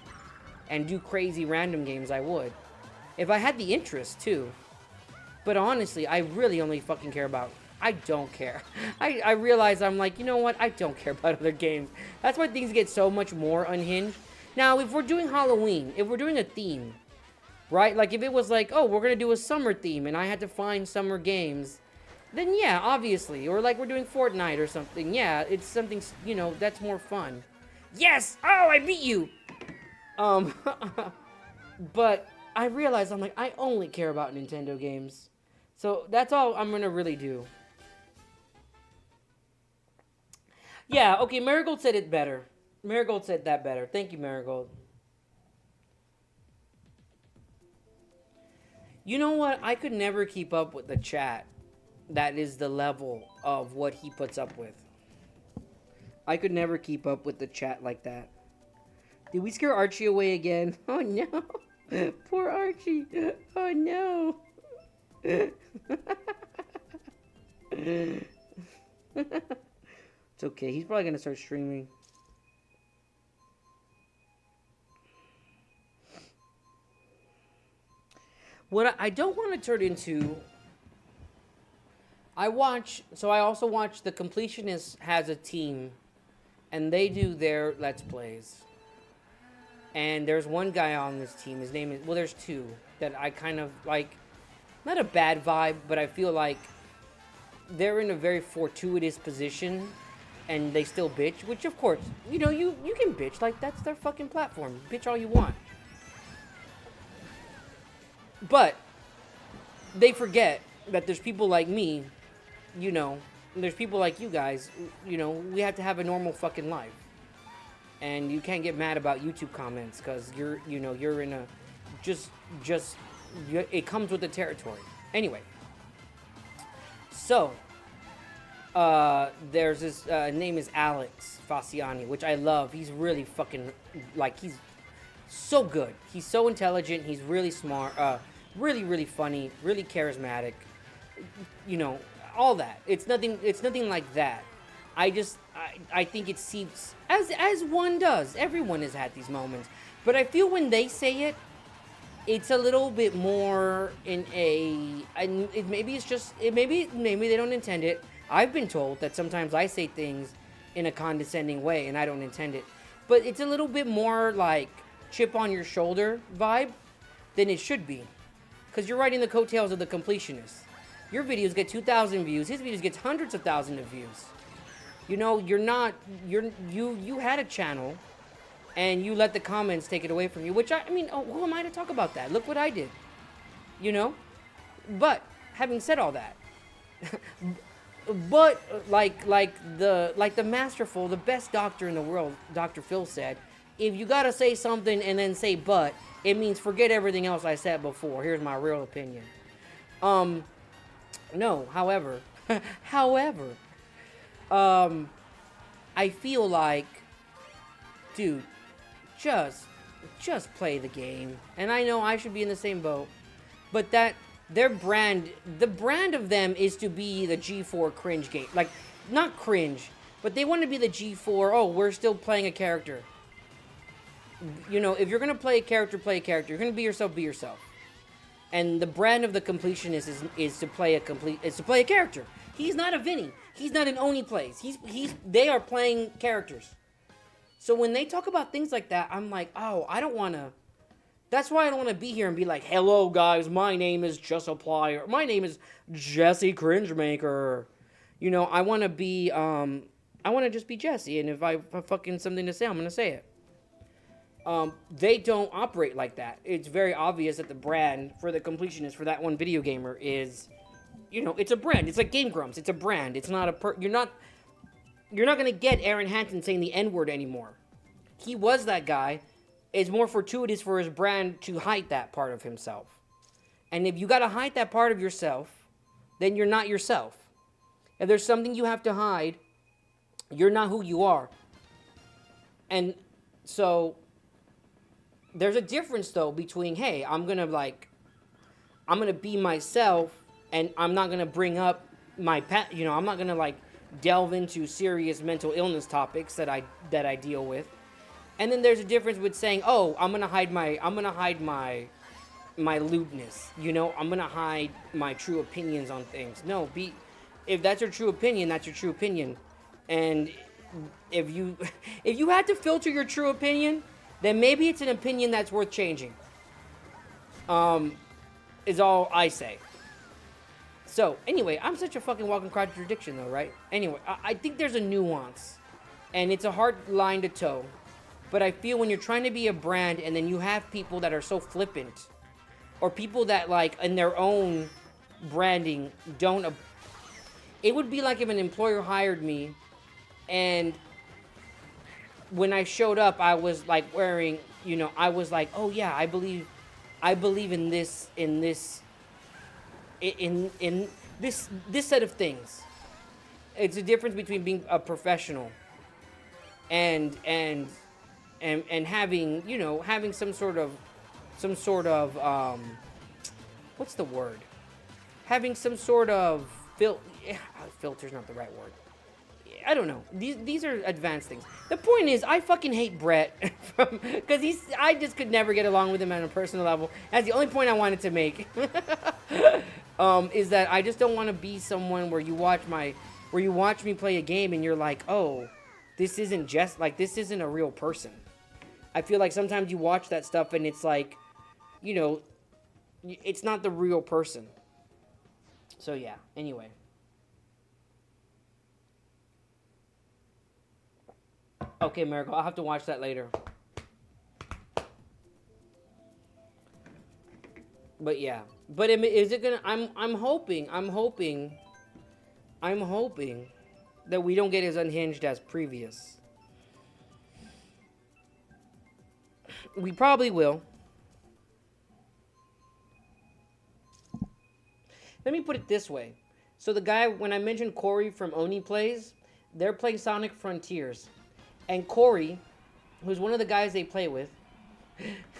and do crazy random games, I would. If I had the interest too. But honestly, I really only fucking care about, I don't care. I realize I'm like, you know what? I don't care about other games. That's why things get so much more unhinged. Now, if we're doing Halloween, if we're doing a theme, right? Like if it was like, oh, we're gonna do a summer theme, and I had to find summer games, then yeah, obviously. Or like we're doing Fortnite or something. Yeah, it's something, that's more fun. Yes! Oh, I beat you! Um, but I realized I'm like, I only care about Nintendo games. So that's all I'm gonna really do. Yeah, okay, Marigold said it better. Marigold said that better. Thank you, Marigold. You know what? I could never keep up with the chat. That is the level of what he puts up with. I could never keep up with the chat like that. Did we scare Archie away again? Oh no. Poor Archie. Oh no. It's okay. He's probably going to start streaming. What I don't want to turn into... I also watch The Completionist has a team, and they do their Let's Plays. And there's one guy on this team, his name is, well, there's two, that I kind of like, not a bad vibe, but I feel like they're in a very fortuitous position, and they still bitch, which of course, you can bitch, like, that's their fucking platform, bitch all you want. But, they forget that there's people like me, there's people like you guys, we have to have a normal fucking life. And you can't get mad about YouTube comments because you're in a, it comes with the territory. Anyway. So, there's this, name is Alex Fasciani, which I love. He's really fucking, like, he's so good. He's so intelligent. He's really smart, really, really funny, really charismatic. All that. It's nothing like that. I think it seeps, as one does. Everyone has had these moments. But I feel when they say it, it's a little bit more in maybe they don't intend it. I've been told that sometimes I say things in a condescending way and I don't intend it. But it's a little bit more like chip on your shoulder vibe than it should be. Because you're riding the coattails of The Completionist. Your videos get 2,000 views. His videos get hundreds of thousands of views. You had a channel, and you let the comments take it away from you, which who am I to talk about that? Look what I did. But, having said all that, but, like the masterful, the best doctor in the world, Dr. Phil said, if you gotta say something and then say but, it means forget everything else I said before. Here's my real opinion. No, however, I feel like, dude, just play the game. And I know I should be in the same boat, but the brand of them is to be the G4 cringe game. Like, not cringe, but they want to be the G4, oh, we're still playing a character. If you're going to play a character, play a character. You're going to be yourself, be yourself. And the brand of The Completionist is to play a character. He's not a Vinny. He's not an Oni plays. They are playing characters. So when they talk about things like that, I'm like, oh, I don't want to. That's why I don't want to be here and be like, hello guys, my name is Just Apply, or my name is Jesse Cringemaker. I want to be, I want to just be Jesse, and if I have fucking something to say, I'm gonna say it. They don't operate like that. It's very obvious that the brand for The Completionist, for that one video gamer, is, it's a brand. It's like Game Grumps. It's a brand. It's not you're not gonna get Aaron Hansen saying the N-word anymore. He was that guy. It's more fortuitous for his brand to hide that part of himself. And if you gotta hide that part of yourself, then you're not yourself. If there's something you have to hide, you're not who you are. And so there's a difference, though, between, hey, I'm gonna be myself, and I'm not gonna bring up my pet, I'm not gonna delve into serious mental illness topics that I deal with. And then there's a difference with saying, oh, I'm gonna hide my lewdness, I'm gonna hide my true opinions on things. No, if that's your true opinion, that's your true opinion. And if you had to filter your true opinion, then maybe it's an opinion that's worth changing. Um, is all I say. So, anyway, I'm such a fucking walking contradiction, though, right? Anyway, I think there's a nuance, and it's a hard line to toe. But I feel when you're trying to be a brand, and then you have people that are so flippant, or people that, like, in their own branding, don't... It would be like if an employer hired me, and when I showed up, I was, like, wearing, you know, I was like, oh, yeah, I believe in this, in this set of things. It's a difference between being a professional and having, you know, having some sort of what's the word? Having some sort of filter's not the right word. I don't know. These are advanced things. The point is, I fucking hate Brett because I just could never get along with him on a personal level. That's the only point I wanted to make. Is that I just don't want to be someone where you watch me play a game and you're like, oh, this isn't a real person. I feel like sometimes you watch that stuff and it's like, you know, it's not the real person. So yeah, anyway. Okay, Miracle, I'll have to watch that later. But yeah. But is it gonna... I'm hoping that we don't get as unhinged as previous. We probably will. Let me put it this way. So the guy, when I mentioned Corey from Oni Plays, they're playing Sonic Frontiers. And Corey, who's one of the guys they play with,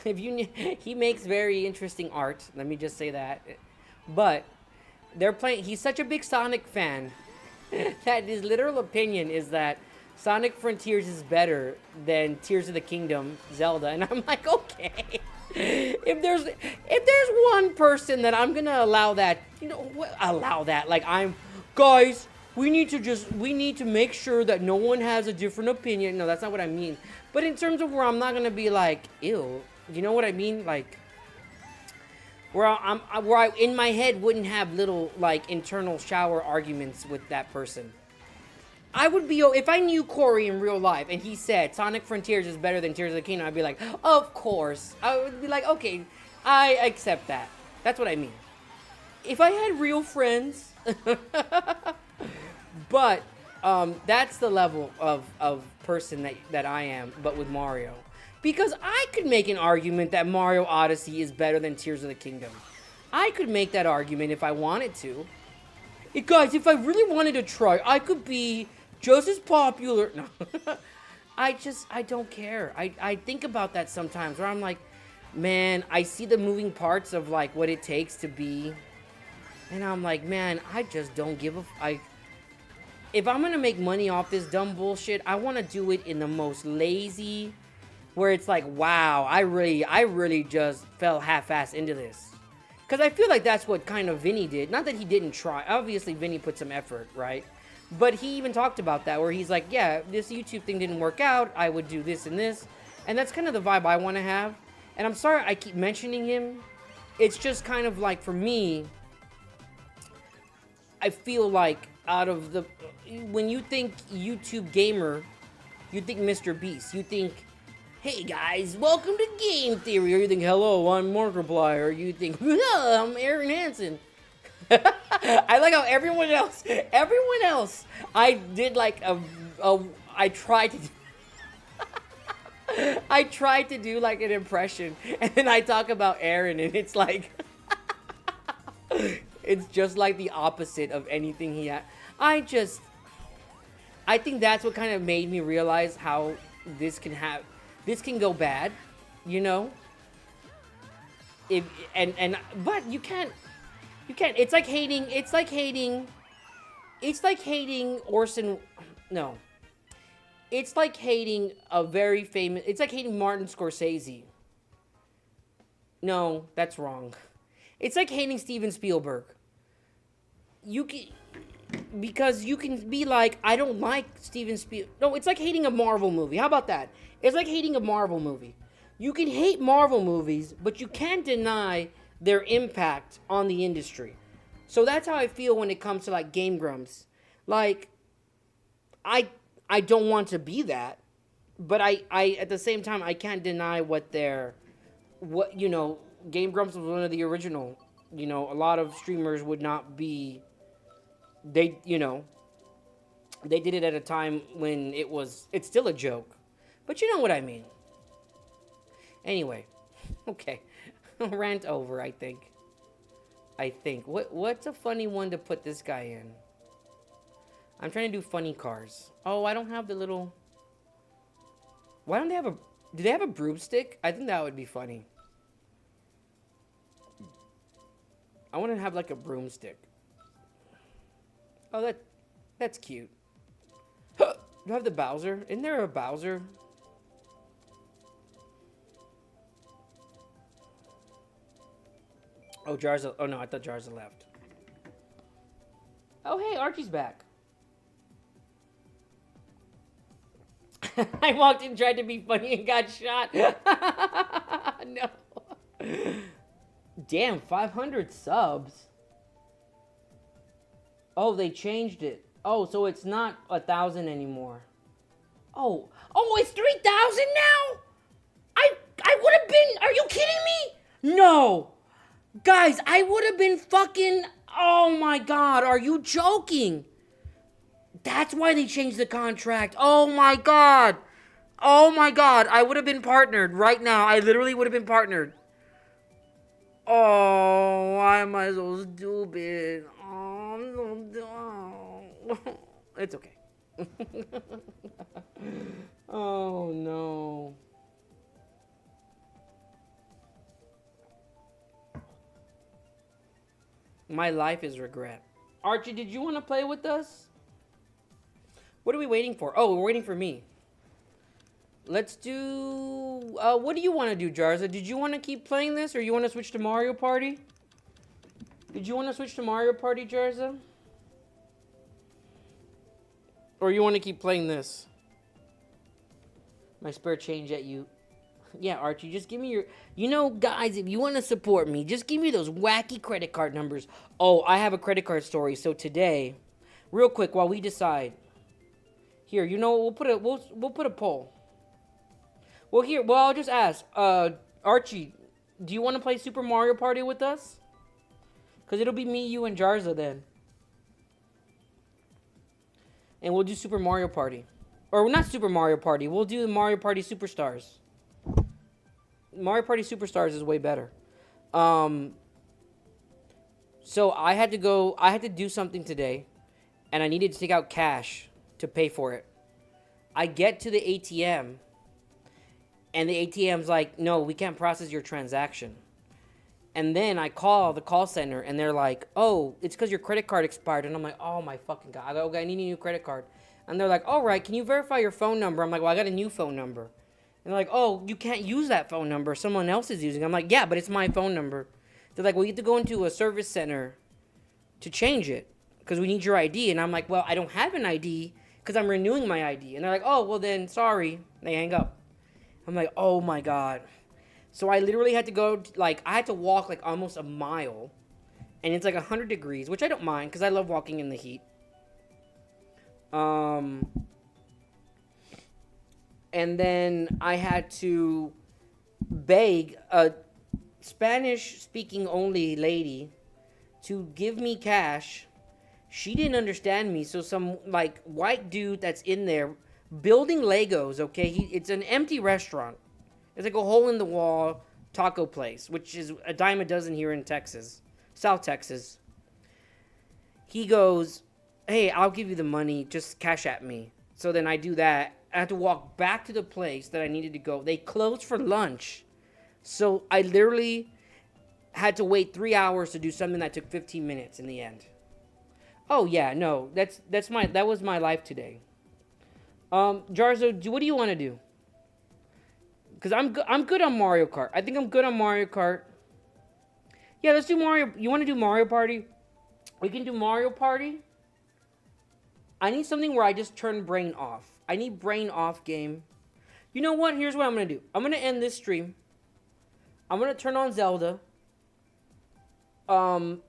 he makes very interesting art. Let me just say that. But they're playing. He's such a big Sonic fan that his literal opinion is that Sonic Frontiers is better than Tears of the Kingdom Zelda. And I'm like, okay. If there's one person that I'm gonna allow that, you know, allow that. Like guys. We need to make sure that no one has a different opinion. No, that's not what I mean. But in terms of where I'm not gonna be like, ew, you know what I mean? Like, where I in my head wouldn't have little like internal shower arguments with that person. I would be, if I knew Corey in real life and he said Sonic Frontiers is better than Tears of the Kingdom, I'd be like, of course. I would be like, okay, I accept that. That's what I mean. If I had real friends. But that's the level of person that I am, but with Mario. Because I could make an argument that Mario Odyssey is better than Tears of the Kingdom. I could make that argument if I wanted to. Guys, if I really wanted to try, I could be just as popular. No. I don't care. I think about that sometimes where I'm like, man, I see the moving parts of like what it takes to be. And I'm like, man, I just don't give a... If I'm gonna make money off this dumb bullshit, I want to do it in the most lazy, where it's like, wow, I really just fell half-ass into this. Because I feel like that's what kind of Vinny did. Not that he didn't try. Obviously, Vinny put some effort, right? But he even talked about that, where he's like, yeah, this YouTube thing didn't work out. I would do this and this. And that's kind of the vibe I want to have. And I'm sorry I keep mentioning him. It's just kind of like, for me, I feel like when you think YouTube gamer, you think Mr. Beast. You think, hey guys, welcome to Game Theory. Or you think, hello, I'm Markiplier. Or you think, I'm Aaron Hansen. I like how everyone else, I did like I tried to do like an impression. And then I talk about Aaron and it's like, it's just like the opposite of anything he had. I think that's what kind of made me realize how this can go bad, you know? But you can't, it's like hating Orson, no. It's like hating it's like hating Martin Scorsese. No, that's wrong. It's like hating Steven Spielberg. Because you can be like, I don't like Steven Spielberg. No, it's like hating a Marvel movie. How about that? It's like hating a Marvel movie. You can hate Marvel movies, but you can't deny their impact on the industry. So that's how I feel when it comes to like Game Grumps. Like, I don't want to be that, but I at the same time I can't deny what Game Grumps was one of the original. A lot of streamers would not be they did it at a time when it's still a joke. But you know what I mean. Anyway, okay. Rant over, I think. What's a funny one to put this guy in? I'm trying to do funny cars. Oh, I don't have the little... Why don't they have do they have a broomstick? I think that would be funny. I want to have like a broomstick. Oh, that's cute. Do I have the Bowser? Isn't there a Bowser? Oh, Jarza. Oh, no, I thought Jarza left. Oh, hey, Archie's back. I walked in, tried to be funny, and got shot. No. Damn, 500 subs. Oh, they changed it. Oh, so it's not 1,000 anymore. Oh, it's 3,000 now? I would have been, are you kidding me? No. Guys, I would have been fucking, oh my God, are you joking? That's why they changed the contract. Oh my God. Oh my God, I would have been partnered right now. I literally would have been partnered. Oh, why am I so stupid? Oh, I'm so dumb. It's okay. Oh, no. My life is regret. Archie, did you want to play with us? What are we waiting for? Oh, we're waiting for me. Let's do... what do you want to do, Jarza? Did you want to keep playing this, or you want to switch to Mario Party? Did you want to switch to Mario Party, Jarza? Or you want to keep playing this? My spare change at you. Yeah, Archie, just give me your... guys, if you want to support me, just give me those wacky credit card numbers. Oh, I have a credit card story. So today, real quick, while we decide... Here, we'll put a poll. Well, I'll just ask. Archie, do you want to play Super Mario Party with us? Because it'll be me, you, and Jarza then. And we'll do Super Mario Party. Or not Super Mario Party. We'll do Mario Party Superstars. Mario Party Superstars is way better. So I had to do something today. And I needed to take out cash to pay for it. I get to the ATM. And the ATM's like, no, we can't process your transaction. And then I call the call center, and they're like, oh, it's because your credit card expired. And I'm like, oh, my fucking God. I go, okay, I need a new credit card. And they're like, all right, can you verify your phone number? I'm like, well, I got a new phone number. And they're like, oh, you can't use that phone number. Someone else is using it. I'm like, yeah, but it's my phone number. They're like, well, you have to go into a service center to change it because we need your ID. And I'm like, well, I don't have an ID because I'm renewing my ID. And they're like, oh, well, then, sorry. They hang up. I'm like, oh, my God. So I literally had to go, I had to walk, almost a mile. And it's, 100 degrees, which I don't mind because I love walking in the heat. And then I had to beg a Spanish-speaking only lady to give me cash. She didn't understand me, so some, white dude that's in there building Legos, okay? It's an empty restaurant. It's like a hole-in-the-wall taco place, which is a dime a dozen here in Texas. South Texas. He goes, hey, I'll give you the money. Just cash at me. So then I do that. I had to walk back to the place that I needed to go. They closed for lunch. So I literally had to wait 3 hours to do something that took 15 minutes in the end. Oh, yeah, no. That was my life today. Jarzo, what do you want to do? Because I'm good on Mario Kart. I think I'm good on Mario Kart. Yeah, let's do Mario. You want to do Mario Party? We can do Mario Party. I need something where I just turn brain off. I need brain off game. You know what? Here's what I'm going to do. I'm going to end this stream. I'm going to turn on Zelda. Um,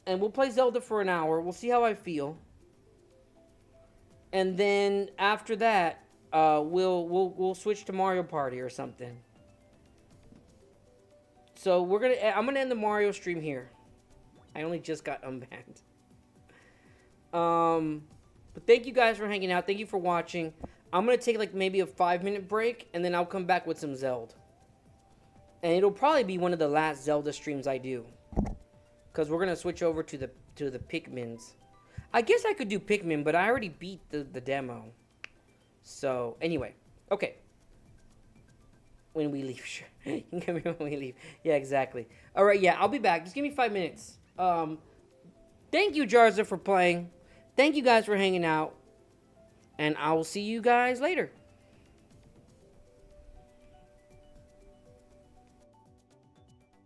and we'll play Zelda for an hour. We'll see how I feel. And then after that, we'll switch to Mario Party or something. So I'm gonna end the Mario stream here. I only just got unbanned. But thank you guys for hanging out. Thank you for watching. I'm gonna take like maybe a 5-minute break, and then I'll come back with some Zelda. And it'll probably be one of the last Zelda streams I do, cause we're gonna switch over to the Pikmins. I guess I could do Pikmin, but I already beat the demo. So anyway, okay. When we leave, sure. You can come here when we leave. Yeah, exactly. All right, yeah, I'll be back. Just give me 5 minutes. Thank you, Jarza, for playing. Thank you guys for hanging out. And I will see you guys later.